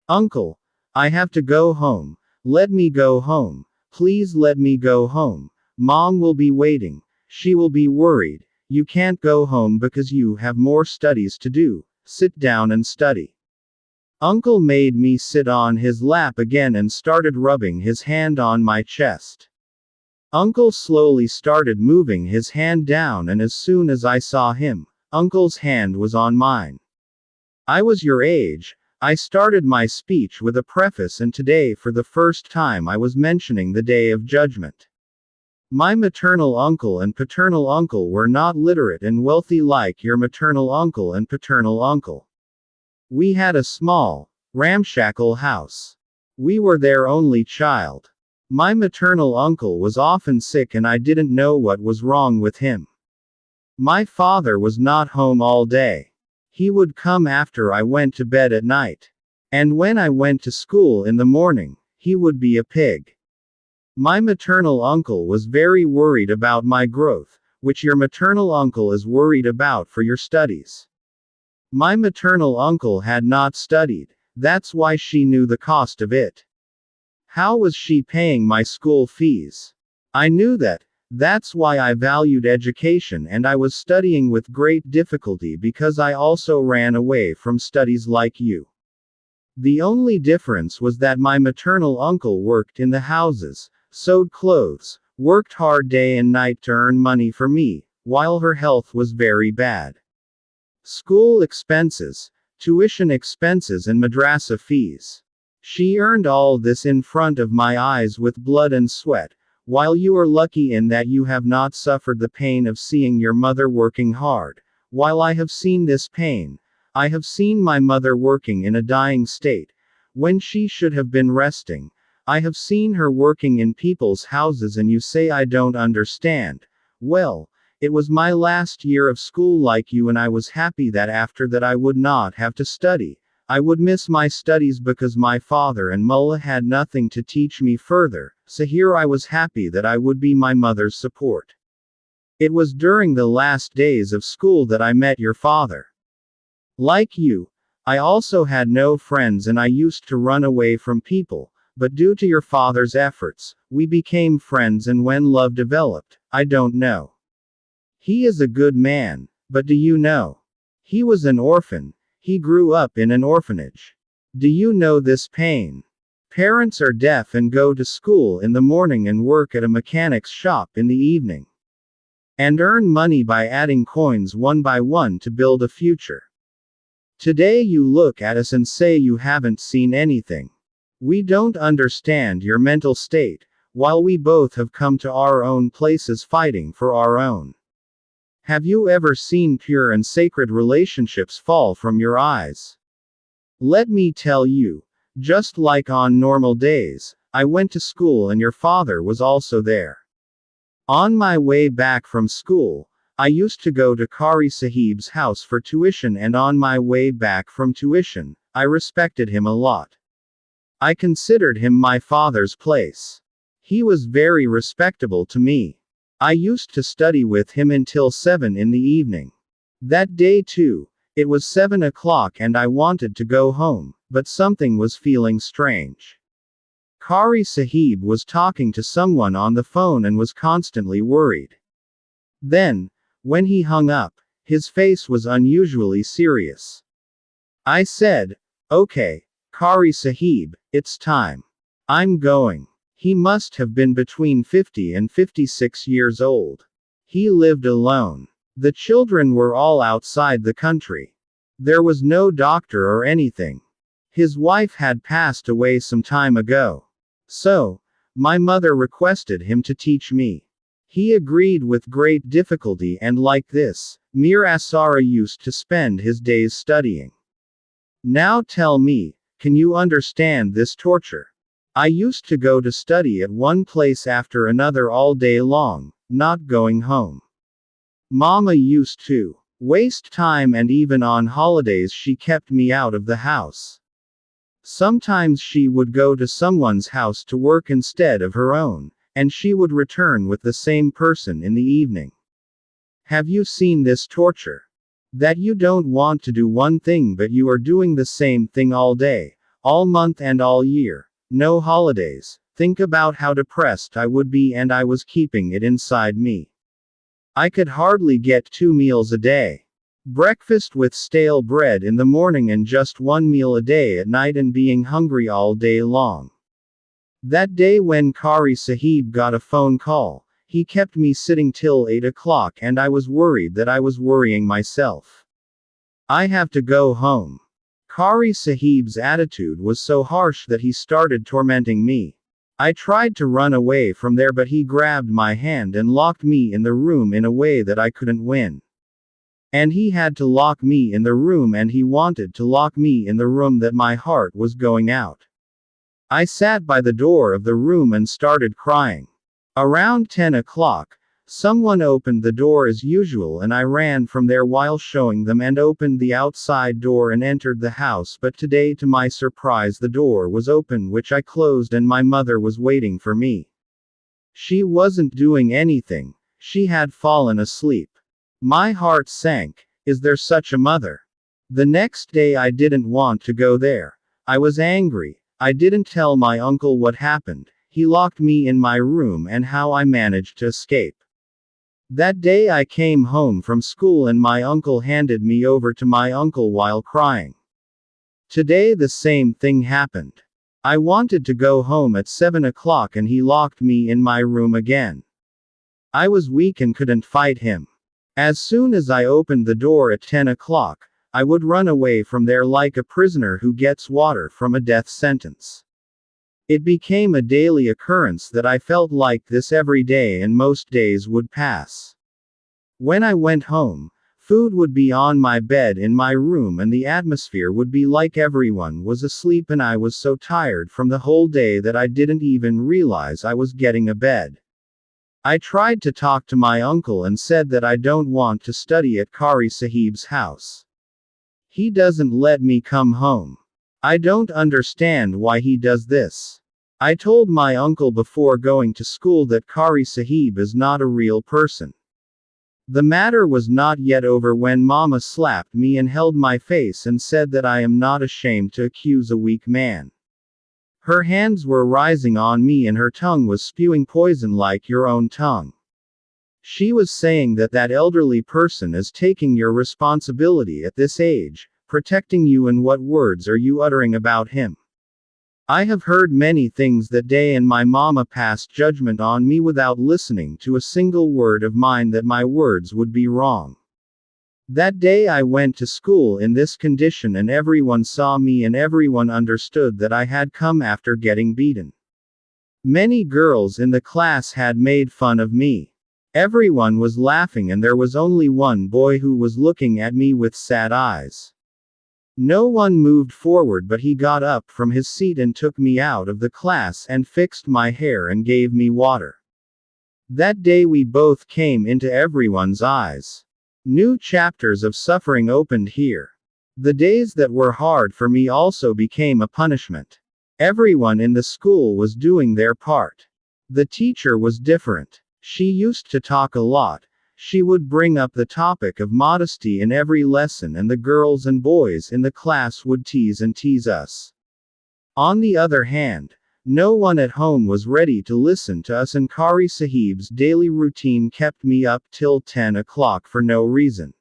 Uncle, I have to go home. Let me go home. Please let me go home. Mom will be waiting. She will be worried. You can't go home because you have more studies to do. Sit down and study. Uncle made me sit on his lap again and started rubbing his hand on my chest. Uncle slowly started moving his hand down, and as soon as I saw him, Uncle's hand was on mine. I was your age. I started my speech with a preface, and today for the first time I was mentioning the Day of Judgment. My maternal uncle and paternal uncle were not literate and wealthy like your maternal uncle and paternal uncle. We had a small, ramshackle house. We were their only child. My maternal uncle was often sick and I didn't know what was wrong with him. My father was not home all day. He would come after I went to bed at night. And when I went to school in the morning, he would be a pig. My maternal uncle was very worried about my growth, which your maternal uncle is worried about for your studies. My maternal uncle had not studied, that's why she knew the cost of it. How was she paying my school fees? I knew that. That's why I valued education, and I was studying with great difficulty because I also ran away from studies like you. The only difference was that my maternal uncle worked in the houses, sewed clothes, worked hard day and night to earn money for me, while her health was very bad. School expenses, tuition expenses and madrasa fees. She earned all this in front of my eyes with blood and sweat, while you are lucky in that you have not suffered the pain of seeing your mother working hard. While I have seen this pain, I have seen my mother working in a dying state, when she should have been resting. I have seen her working in people's houses, and you say I don't understand. Well, it was my last year of school like you, and I was happy that after that I would not have to study. I would miss my studies because my father and Mullah had nothing to teach me further, so here I was happy that I would be my mother's support. It was during the last days of school that I met your father. Like you, I also had no friends and I used to run away from people, but due to your father's efforts, we became friends, and when love developed, I don't know. He is a good man, but do you know? He was an orphan. He grew up in an orphanage. Do you know this pain? Parents are deaf and go to school in the morning and work at a mechanic's shop in the evening. And earn money by adding coins one by one to build a future. Today you look at us and say you haven't seen anything. We don't understand your mental state, while we both have come to our own places fighting for our own. Have you ever seen pure and sacred relationships fall from your eyes? Let me tell you, just like on normal days, I went to school and your father was also there. On my way back from school, I used to go to Qari Sahib's house for tuition, and on my way back from tuition, I respected him a lot. I considered him my father's place. He was very respectable to me. I used to study with him until 7 in the evening. That day too, it was 7 o'clock and I wanted to go home, but something was feeling strange. Qari Sahib was talking to someone on the phone and was constantly worried. Then, when he hung up, his face was unusually serious. I said, "Okay, Qari Sahib, it's time. I'm going." He must have been between 50 and 56 years old. He lived alone. The children were all outside the country. There was no doctor or anything. His wife had passed away some time ago. So, my mother requested him to teach me. He agreed with great difficulty, and like this, Mir Asara used to spend his days studying. Now tell me, can you understand this torture? I used to go to study at one place after another all day long, not going home. Mama used to waste time, and even on holidays she kept me out of the house. Sometimes she would go to someone's house to work instead of her own, and she would return with the same person in the evening. Have you seen this torture? That you don't want to do one thing but you are doing the same thing all day, All month and all year. No holidays. Think about how depressed I would be, and I was keeping it inside me. I could hardly get 2 meals a day. Breakfast with stale bread in the morning and just 1 meal a day at night, and being hungry all day long. That day when Kari Sahib got a phone call, he kept me sitting till 8 o'clock, and I was worried that I was worrying myself. I have to go home. Kari Sahib's attitude was so harsh that he started tormenting me. I tried to run away from there, but he grabbed my hand and locked me in the room in a way that I couldn't win. And he had to lock me in the room, and he wanted to lock me in the room that my heart was going out. I sat by the door of the room and started crying. Around 10 o'clock, someone opened the door as usual, and I ran from there while showing them, and opened the outside door and entered the house. But today, to my surprise, the door was open, which I closed, and my mother was waiting for me. She wasn't doing anything. She had fallen asleep. My heart sank. Is there such a mother? The next day I didn't want to go there. I was angry. I didn't tell my uncle what happened. He locked me in my room, and how I managed to escape. That day I came home from school, and my uncle handed me over to my uncle while crying. Today the same thing happened. I wanted to go home at 7 o'clock, and he locked me in my room again. I was weak and couldn't fight him. As soon as I opened the door at 10 o'clock, I would run away from there like a prisoner who gets water from a death sentence. It became a daily occurrence that I felt like this every day, and most days would pass. When I went home, food would be on my bed in my room, and the atmosphere would be like everyone was asleep, and I was so tired from the whole day that I didn't even realize I was getting a bed. I tried to talk to my uncle and said that I don't want to study at Kari Sahib's house. He doesn't let me come home. I don't understand why he does this. I told my uncle before going to school that Kari Sahib is not a real person. The matter was not yet over when Mama slapped me and held my face and said that I am not ashamed to accuse a weak man. Her hands were rising on me, and her tongue was spewing poison like your own tongue. She was saying that that elderly person is taking your responsibility at this age, protecting you, and what words are you uttering about him? I have heard many things that day, and my mama passed judgment on me without listening to a single word of mine, that my words would be wrong. That day I went to school in this condition, and everyone saw me, and everyone understood that I had come after getting beaten. Many girls in the class had made fun of me. Everyone was laughing, and there was only one boy who was looking at me with sad eyes. No one moved forward, but he got up from his seat and took me out of the class and fixed my hair and gave me water. That day we both came into everyone's eyes. New chapters of suffering opened here. The days that were hard for me also became a punishment. Everyone in the school was doing their part. The teacher was different. She used to talk a lot. She would bring up the topic of modesty in every lesson, and the girls and boys in the class would tease us. On the other hand, no one at home was ready to listen to us, and Kari Sahib's daily routine kept me up till 10 o'clock for no reason.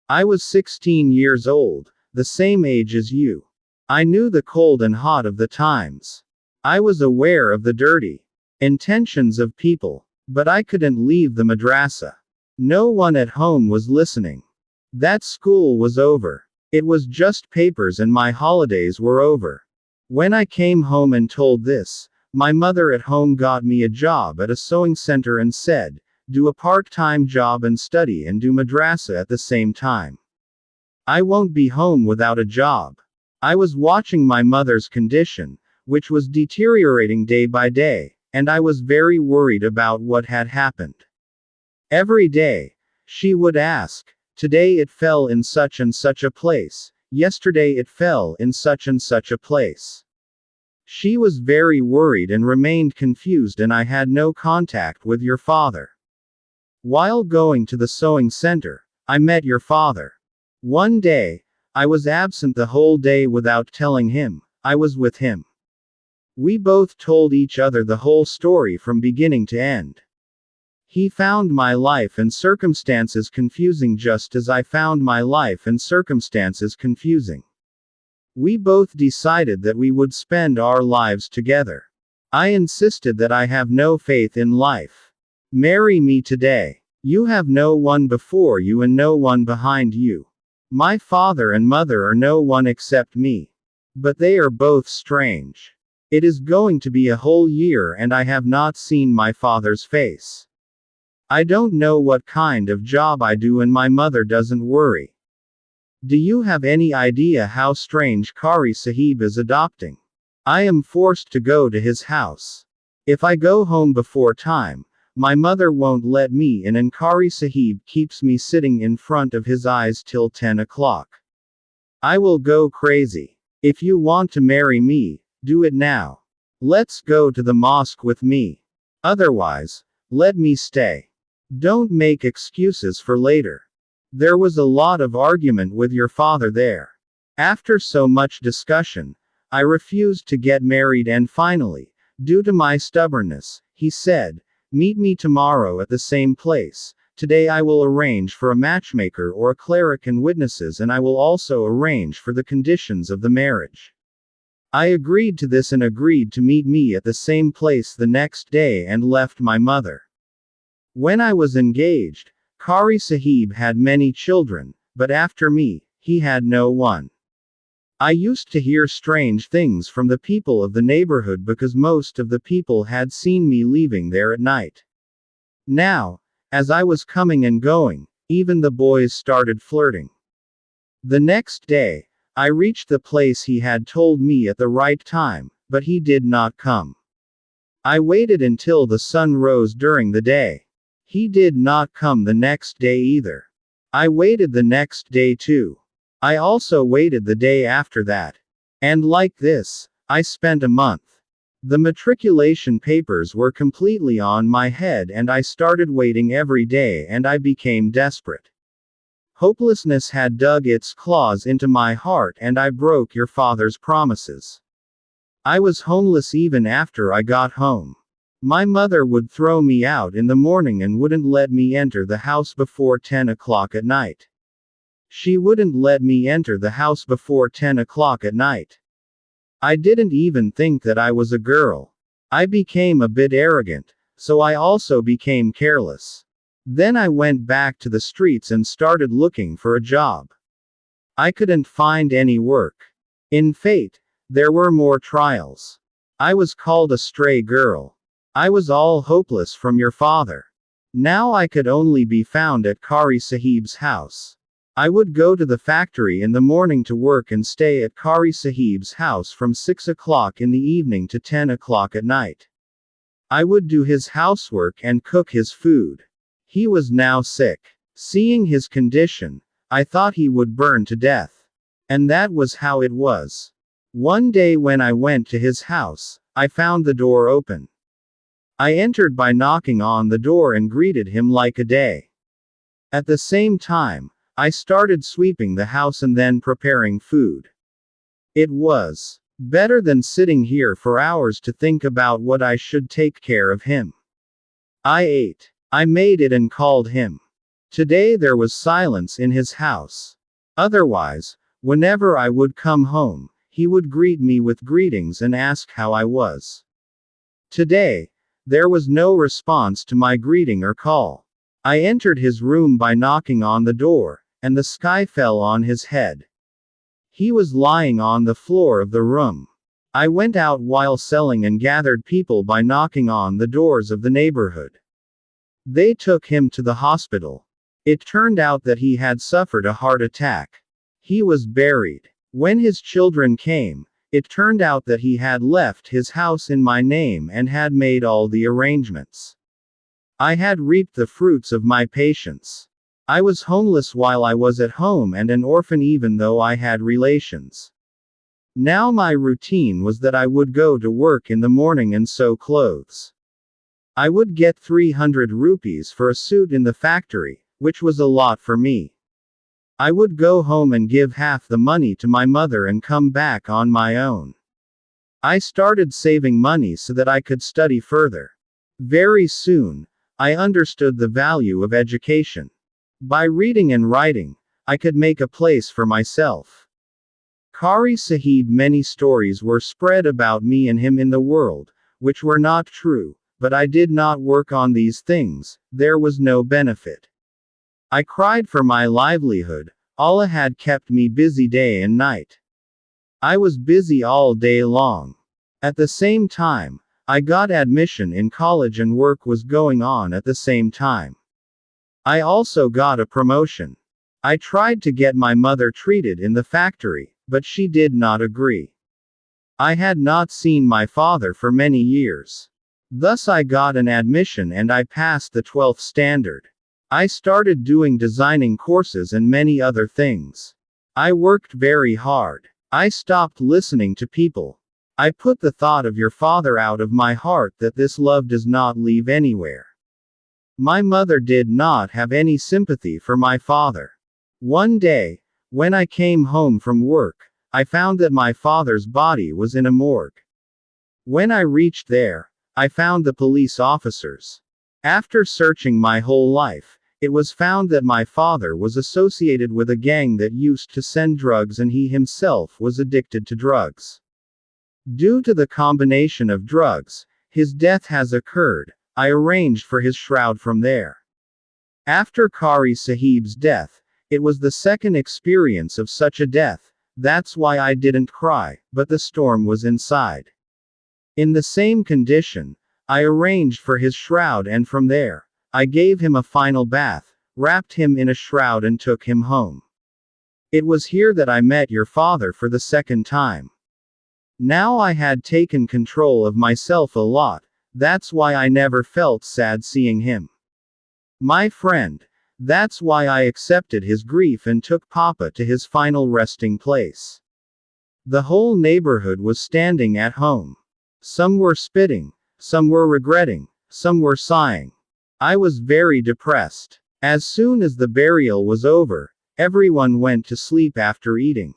I was 16 years old, the same age as you. I knew the cold and hot of the times. I was aware of the dirty intentions of people, but I couldn't leave the madrasa. No one at home was listening. That school was over. It was just papers, and my holidays were over. When I came home and told this, my mother at home got me a job at a sewing center and said, "Do a part-time job and study and do madrasa at the same time. I won't be home without a job." I was watching my mother's condition, which was deteriorating day by day, and I was very worried about what had happened. Every day, she would ask, "Today it fell in such and such a place. Yesterday it fell in such and such a place." She was very worried and remained confused, and I had no contact with your father. While going to the sewing center, I met your father. One day, I was absent the whole day without telling him. I was with him. We both told each other the whole story from beginning to end. He found my life and circumstances confusing just as I found my life and circumstances confusing. We both decided that we would spend our lives together. I insisted that I have no faith in life. Marry me today. You have no one before you and no one behind you. My father and mother are no one except me. But they are both strange. It is going to be a whole year and I have not seen my father's face. I don't know what kind of job I do and my mother doesn't worry. Do you have any idea how strange Kari Sahib is adopting? I am forced to go to his house. If I go home before time, my mother won't let me in and Kari Sahib keeps me sitting in front of his eyes till 10 o'clock. I will go crazy. If you want to marry me, do it now. Let's go to the mosque with me. Otherwise, let me stay. Don't make excuses for later. There was a lot of argument with your father there. After so much discussion, I refused to get married and finally, due to my stubbornness, he said, meet me tomorrow at the same place. Today I will arrange for a matchmaker or a cleric and witnesses and I will also arrange for the conditions of the marriage. I agreed to this and agreed to meet me at the same place the next day and left my mother. When I was engaged, Kari Sahib had many children, but after me, he had no one. I used to hear strange things from the people of the neighborhood because most of the people had seen me leaving there at night. Now, as I was coming and going, even the boys started flirting. The next day, I reached the place he had told me at the right time, but he did not come. I waited until the sun rose during the day. He did not come the next day either. I waited the next day too. I also waited the day after that. And like this, I spent a month. The matriculation papers were completely on my head and I started waiting every day and I became desperate. Hopelessness had dug its claws into my heart and I broke your father's promises. I was homeless even after I got home. My mother would throw me out in the morning and wouldn't let me enter the house before 10 o'clock at night. She wouldn't let me enter the house before 10 o'clock at night. I didn't even think that I was a girl. I became a bit arrogant, so I also became careless. Then I went back to the streets and started looking for a job. I couldn't find any work. In fate, there were more trials. I was called a stray girl. I was all hopeless from your father. Now I could only be found at Kari Sahib's house. I would go to the factory in the morning to work and stay at Kari Sahib's house from 6 o'clock in the evening to 10 o'clock at night. I would do his housework and cook his food. He was now sick. Seeing his condition, I thought he would burn to death. And that was how it was. One day when I went to his house, I found the door open. I entered by knocking on the door and greeted him like a day. At the same time, I started sweeping the house and then preparing food. It was better than sitting here for hours to think about what I should take care of him. I ate. I made it and called him. Today there was silence in his house. Otherwise, whenever I would come home, he would greet me with greetings and ask how I was. Today, there was no response to my greeting or call. I entered his room by knocking on the door, and the sky fell on his head. He was lying on the floor of the room. I went out while selling and gathered people by knocking on the doors of the neighborhood. They took him to the hospital. It turned out that he had suffered a heart attack. He was buried. When his children came, it turned out that he had left his house in my name and had made all the arrangements. I had reaped the fruits of my patience. I was homeless while I was at home and an orphan even though I had relations. Now my routine was that I would go to work in the morning and sew clothes. I would get 300 rupees for a suit in the factory, which was a lot for me. I would go home and give half the money to my mother and come back on my own. I started saving money so that I could study further. Very soon, I understood the value of education. By reading and writing, I could make a place for myself. Qari Sahib, many stories were spread about me and him in the world, which were not true, but I did not work on these things, there was no benefit. I cried for my livelihood, Allah had kept me busy day and night. I was busy all day long. At the same time, I got admission in college and work was going on at the same time. I also got a promotion. I tried to get my mother treated in the factory, but she did not agree. I had not seen my father for many years. Thus I got an admission and I passed the 12th standard. I started doing designing courses and many other things. I worked very hard. I stopped listening to people. I put the thought of your father out of my heart that this love does not leave anywhere. My mother did not have any sympathy for my father. One day, when I came home from work, I found that my father's body was in a morgue. When I reached there, I found the police officers. After searching my whole life, it was found that my father was associated with a gang that used to send drugs and he himself was addicted to drugs. Due to the combination of drugs, his death has occurred. I arranged for his shroud from there. After Qari Sahib's death, it was the second experience of such a death, that's why I didn't cry, but the storm was inside. In the same condition, I arranged for his shroud and from there, I gave him a final bath, wrapped him in a shroud and took him home. It was here that I met your father for the second time. Now I had taken control of myself a lot, that's why I never felt sad seeing him. My friend, that's why I accepted his grief and took Papa to his final resting place. The whole neighborhood was standing at home. Some were spitting, some were regretting, some were sighing. I was very depressed. As soon as the burial was over, everyone went to sleep after eating.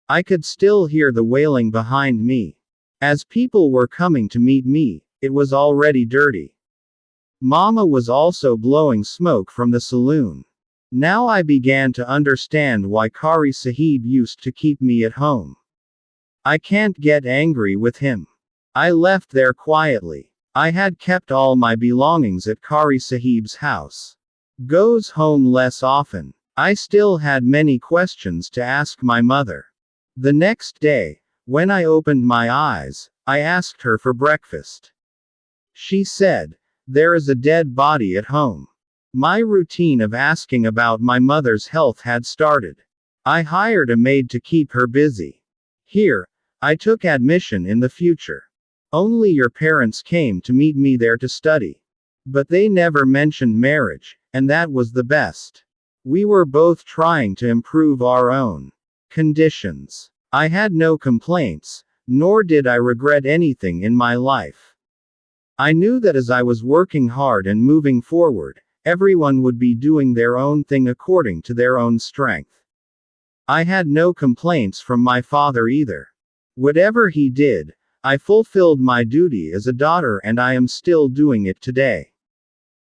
I could still hear the wailing behind me. As people were coming to meet me, it was already dirty. Mama was also blowing smoke from the saloon. Now I began to understand why Qari Sahib used to keep me at home. I can't get angry with him. I left there quietly. I had kept all my belongings at Qari Sahib's house. Goes home less often. I still had many questions to ask my mother. The next day, when I opened my eyes, I asked her for breakfast. She said, "There is a dead body at home." My routine of asking about my mother's health had started. I hired a maid to keep her busy. Here, I took admission in the future. Only your parents came to meet me there to study. But they never mentioned marriage, and that was the best. We were both trying to improve our own conditions. I had no complaints, nor did I regret anything in my life. I knew that as I was working hard and moving forward, everyone would be doing their own thing according to their own strength. I had no complaints from my father either. Whatever he did, I fulfilled my duty as a daughter and I am still doing it today.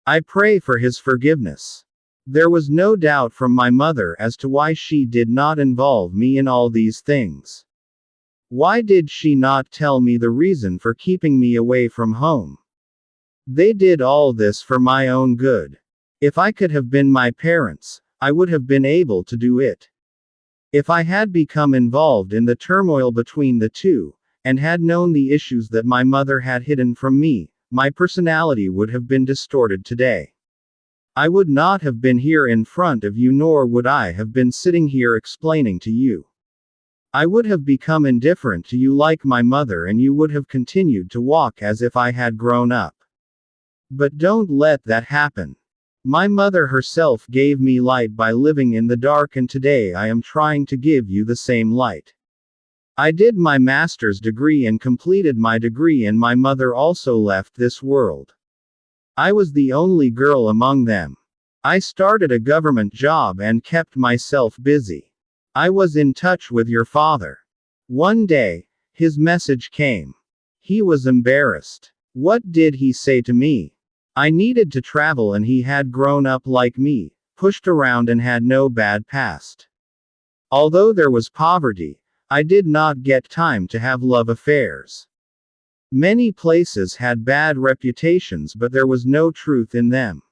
I pray for his forgiveness. There was no doubt from my mother as to why she did not involve me in all these things. Why did she not tell me the reason for keeping me away from home? They did all this for my own good. If I could have been my parents, I would have been able to do it. If I had become involved in the turmoil between the two, and had known the issues that my mother had hidden from me, my personality would have been distorted today. I would not have been here in front of you, nor would I have been sitting here explaining to you. I would have become indifferent to you like my mother, and you would have continued to walk as if I had grown up. But don't let that happen. My mother herself gave me light by living in the dark, and today I am trying to give you the same light. I did my master's degree and completed my degree, and my mother also left this world. I was the only girl among them. I started a government job and kept myself busy. I was in touch with your father. One day, His message came. He was embarrassed. What did he say to me? I needed to travel and he had grown up like me, pushed around and had no bad past. Although there was poverty, I did not get time to have love affairs. Many places had bad reputations, but there was no truth in them.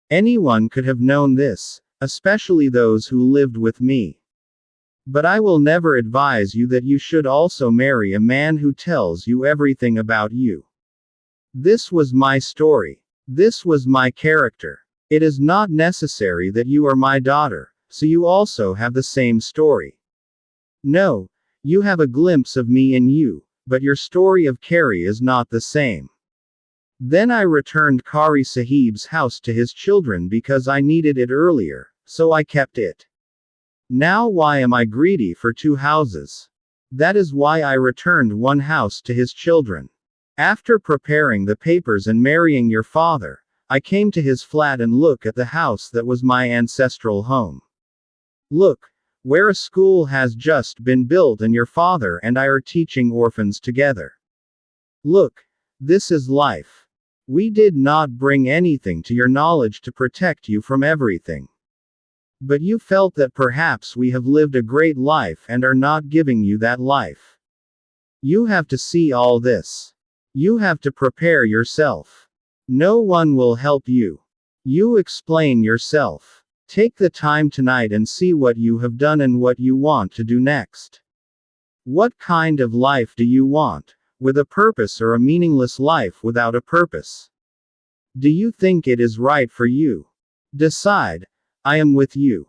Anyone could have known this, especially those who lived with me. But I will never advise you that you should also marry a man who tells you everything about you. This was my story. This was my character. It is not necessary that you are my daughter, so you also have the same story. No, you have a glimpse of me in you, but your story of Carrie is not the same. Then I returned Kari Sahib's house to his children because I needed it earlier, so I kept it. Now why am I greedy for 2 houses? That is why I returned 1 house to his children. After preparing the papers and marrying your father, I came to his flat and looked at the house that was my ancestral home. Look, where a school has just been built and your father and I are teaching orphans together. Look, this is life. We did not bring anything to your knowledge to protect you from everything. But you felt that perhaps we have lived a great life and are not giving you that life. You have to see all this. You have to prepare yourself. No one will help you. You explain yourself. Take the time tonight and see what you have done and what you want to do next. What kind of life do you want, with a purpose or a meaningless life without a purpose? Do you think it is right for you? Decide. I am with you.